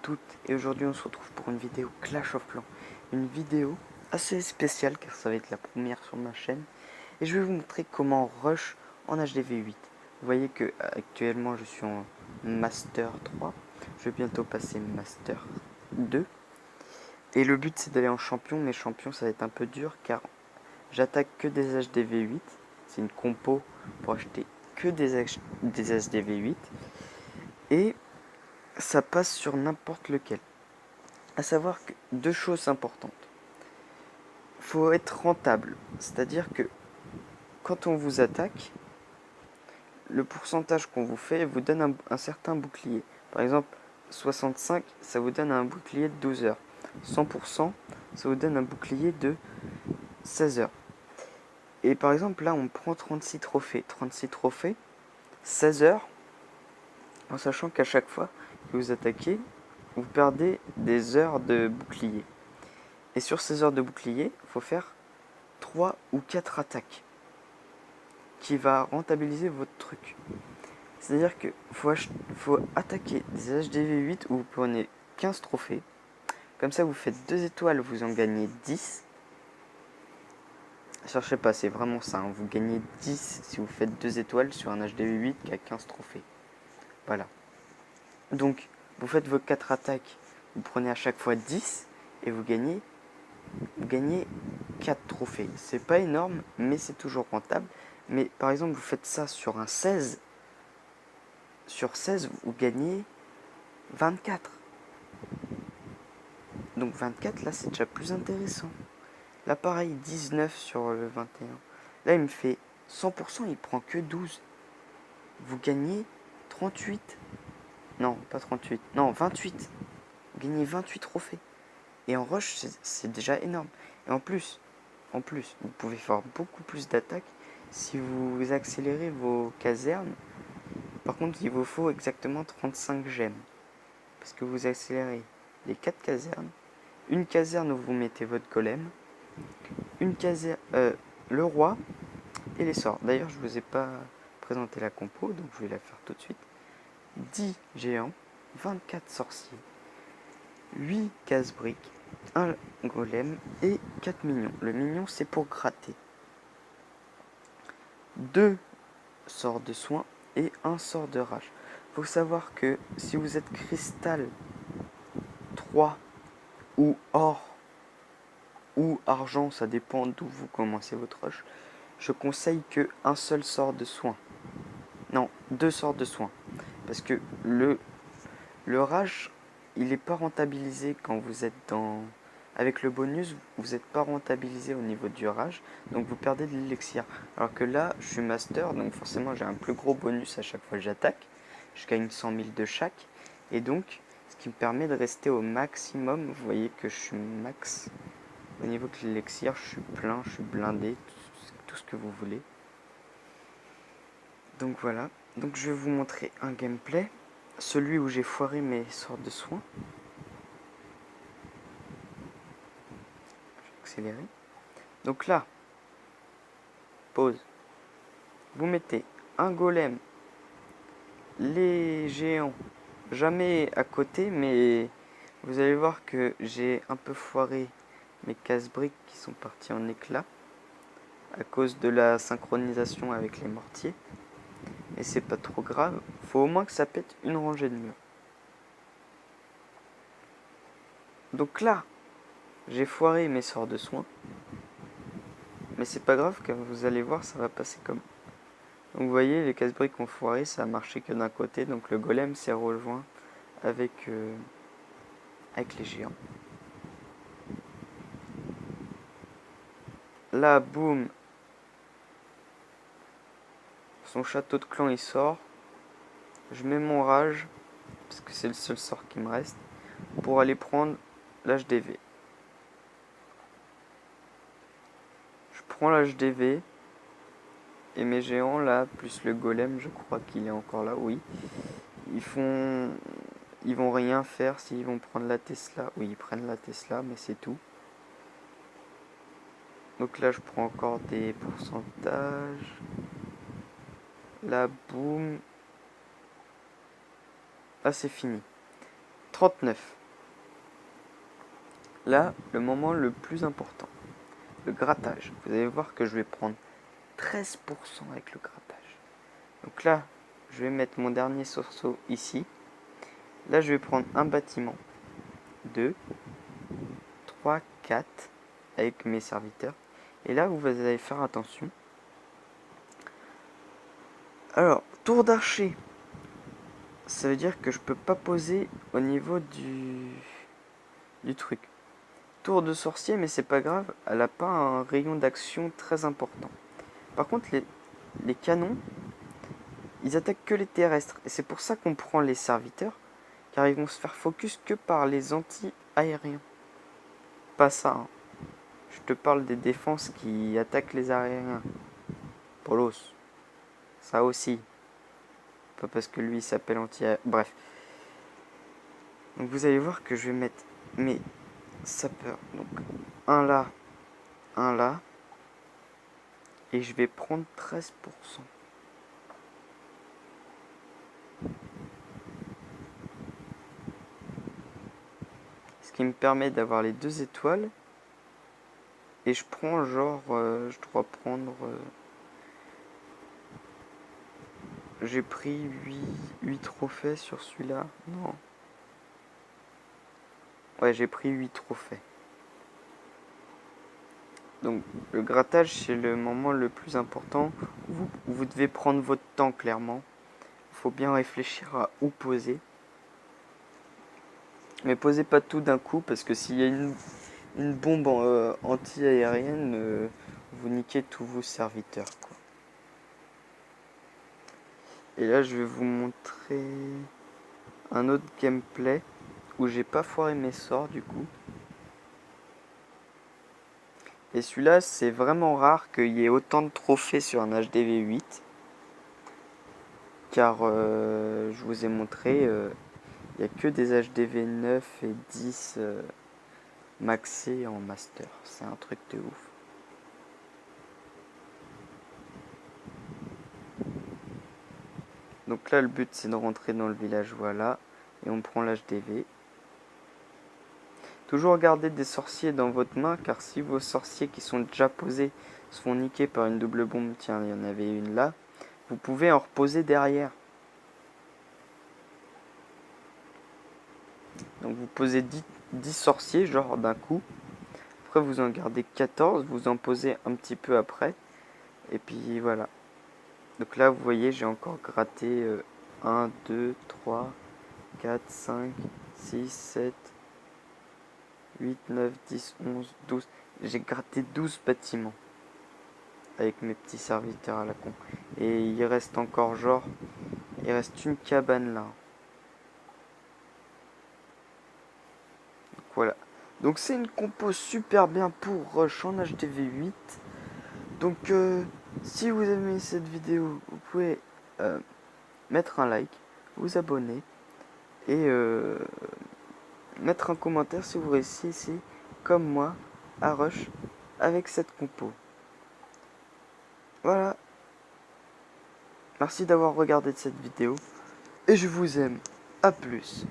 Toutes et aujourd'hui on se retrouve pour une vidéo Clash of Clans. Une vidéo assez spéciale car ça va être la première sur ma chaîne. Et je vais vous montrer comment rush en HDV8. Vous voyez que actuellement je suis en Master 3. Je vais bientôt passer Master 2. Et le but c'est d'aller en champion, mais champion ça va être un peu dur car j'attaque que des HDV8. C'est une compo pour acheter que des HDV8. Et ça passe sur n'importe lequel. À savoir que deux choses importantes. Faut être rentable, c'est-à-dire que quand on vous attaque, le pourcentage qu'on vous fait vous donne un certain bouclier. Par exemple, 65, ça vous donne un bouclier de 12 heures. 100%, ça vous donne un bouclier de 16 heures. Et par exemple, là, on prend 36 trophées. 36 trophées, 16 heures, en sachant qu'à chaque fois que vous attaquez, vous perdez des heures de bouclier. Et sur ces heures de bouclier, il faut faire 3 ou 4 attaques qui va rentabiliser votre truc. C'est-à-dire qu'il faut attaquer des HDV8 où vous prenez 15 trophées. Comme ça, vous faites 2 étoiles, vous en gagnez 10. Cherchez pas, c'est vraiment ça. Hein. Vous gagnez 10 si vous faites 2 étoiles sur un HDV8 qui a 15 trophées. Voilà. Donc, vous faites vos 4 attaques, vous prenez à chaque fois 10 et vous gagnez 4 trophées. C'est pas énorme, mais c'est toujours rentable. Mais par exemple, vous faites ça sur un 16. Sur 16, vous gagnez 24. Donc 24, là, c'est déjà plus intéressant. Là, pareil, 19 sur le 21. Là, il me fait 100%, il prend que 12. Vous gagnez 38. Non, pas 38. Non, 28. Vous gagnez 28 trophées. Et en rush, c'est déjà énorme. Et en plus, vous pouvez faire beaucoup plus d'attaques si vous accélérez vos casernes. Par contre, il vous faut exactement 35 gemmes. Parce que vous accélérez les 4 casernes. Une caserne où vous mettez votre golem. Une caserne, le roi et les sorts. D'ailleurs, je ne vous ai pas présenté la compo, donc je vais la faire tout de suite. 10 géants, 24 sorciers, 8 casse-briques, un golem et 4 minions. Le mignon, c'est pour gratter. 2 sorts de soin et un sort de rage. Faut savoir que si vous êtes cristal 3 ou or ou argent, ça dépend d'où vous commencez votre rush, je conseille que un seul sort de soin. Non, 2 sorts de soin. Parce que le rage, il n'est pas rentabilisé quand vous êtes dans... Avec le bonus, vous n'êtes pas rentabilisé au niveau du rage, donc vous perdez de l'élixir. Alors que là, je suis master, donc forcément j'ai un plus gros bonus à chaque fois que j'attaque. Je gagne 100 000 de chaque. Et donc, ce qui me permet de rester au maximum. Vous voyez que je suis max. Au niveau de l'élixir, je suis plein, je suis blindé, tout ce que vous voulez. Donc voilà. Donc je vais vous montrer un gameplay. Celui où j'ai foiré mes sorts de soins. Je vais accélérer. Donc là, pause. Vous mettez un golem, les géants, jamais à côté, mais vous allez voir que j'ai un peu foiré mes casse-briques qui sont partis en éclats à cause de la synchronisation avec les mortiers. Et c'est pas trop grave, faut au moins que ça pète une rangée de murs. Donc là, j'ai foiré mes sorts de soins. Mais c'est pas grave, car vous allez voir, ça va passer comme. Donc vous voyez, les casse-briques ont foiré, ça a marché que d'un côté, donc le golem s'est rejoint avec les géants. Là, boum, son château de clan il sort. Je mets mon rage, parce que c'est le seul sort qui me reste, pour aller prendre l'HDV. Je prends l'HDV, et mes géants là, plus le golem, je crois qu'il est encore là, oui. Ils vont rien faire s'ils vont prendre la Tesla. Oui, ils prennent la Tesla, mais c'est tout. Donc là, je prends encore des pourcentages. Là, boum. Ah, c'est fini. 39. Là, le moment le plus important, le grattage. Vous allez voir que je vais prendre 13% avec le grattage. Donc là, je vais mettre mon dernier sursaut ici. Là, je vais prendre un bâtiment, 2, 3, 4, avec mes serviteurs. Et là, vous allez faire attention. Alors, tour d'archer. Ça veut dire que je peux pas poser au niveau du truc. Tour de sorcier, mais c'est pas grave, elle a pas un rayon d'action très important. Par contre, les canons, ils attaquent que les terrestres. Et c'est pour ça qu'on prend les serviteurs, car ils vont se faire focus que par les anti-aériens. Pas ça, hein. Je te parle des défenses qui attaquent les aériens. Polos. Ça aussi. Pas parce que lui il s'appelle anti-aérien. Bref. Donc vous allez voir que je vais mettre mes sapeurs. Donc un là, un là. Et je vais prendre 13%. Ce qui me permet d'avoir les 2 étoiles. Et je prends genre, je dois prendre... j'ai pris 8 trophées sur celui-là. Non. Ouais, j'ai pris 8 trophées. Donc le grattage, c'est le moment le plus important. Vous devez prendre votre temps, clairement. Il faut bien réfléchir à où poser. Mais posez pas tout d'un coup, parce que s'il y a une bombe anti-aérienne, vous niquez tous vos serviteurs, quoi. Et là, je vais vous montrer un autre gameplay où j'ai pas foiré mes sorts, du coup. Et celui-là, c'est vraiment rare qu'il y ait autant de trophées sur un HDV 8. Car je vous ai montré, il n'y a que des HDV 9 et 10 maxés en master. C'est un truc de ouf. Donc là, le but, c'est de rentrer dans le village, voilà. Et on prend l'HDV. Toujours garder des sorciers dans votre main, car si vos sorciers qui sont déjà posés se font niquer par une double bombe, tiens, il y en avait une là, vous pouvez en reposer derrière. Donc vous posez 10 sorciers, genre d'un coup. Après vous en gardez 14, vous en posez un petit peu après. Et puis voilà. Donc là vous voyez, j'ai encore gratté 1, 2, 3, 4, 5, 6, 7, 8, 9, 10, 11, 12. J'ai gratté 12 bâtiments. Avec mes petits serviteurs à la con. Et il reste encore genre... il reste une cabane là. Donc voilà. Donc c'est une compo super bien pour Rush en HDV 8. Donc si vous aimez cette vidéo, vous pouvez mettre un like, vous abonner et mettre un commentaire si vous réussissez comme moi à Rush avec cette compo. Voilà. Merci d'avoir regardé cette vidéo et je vous aime. À plus.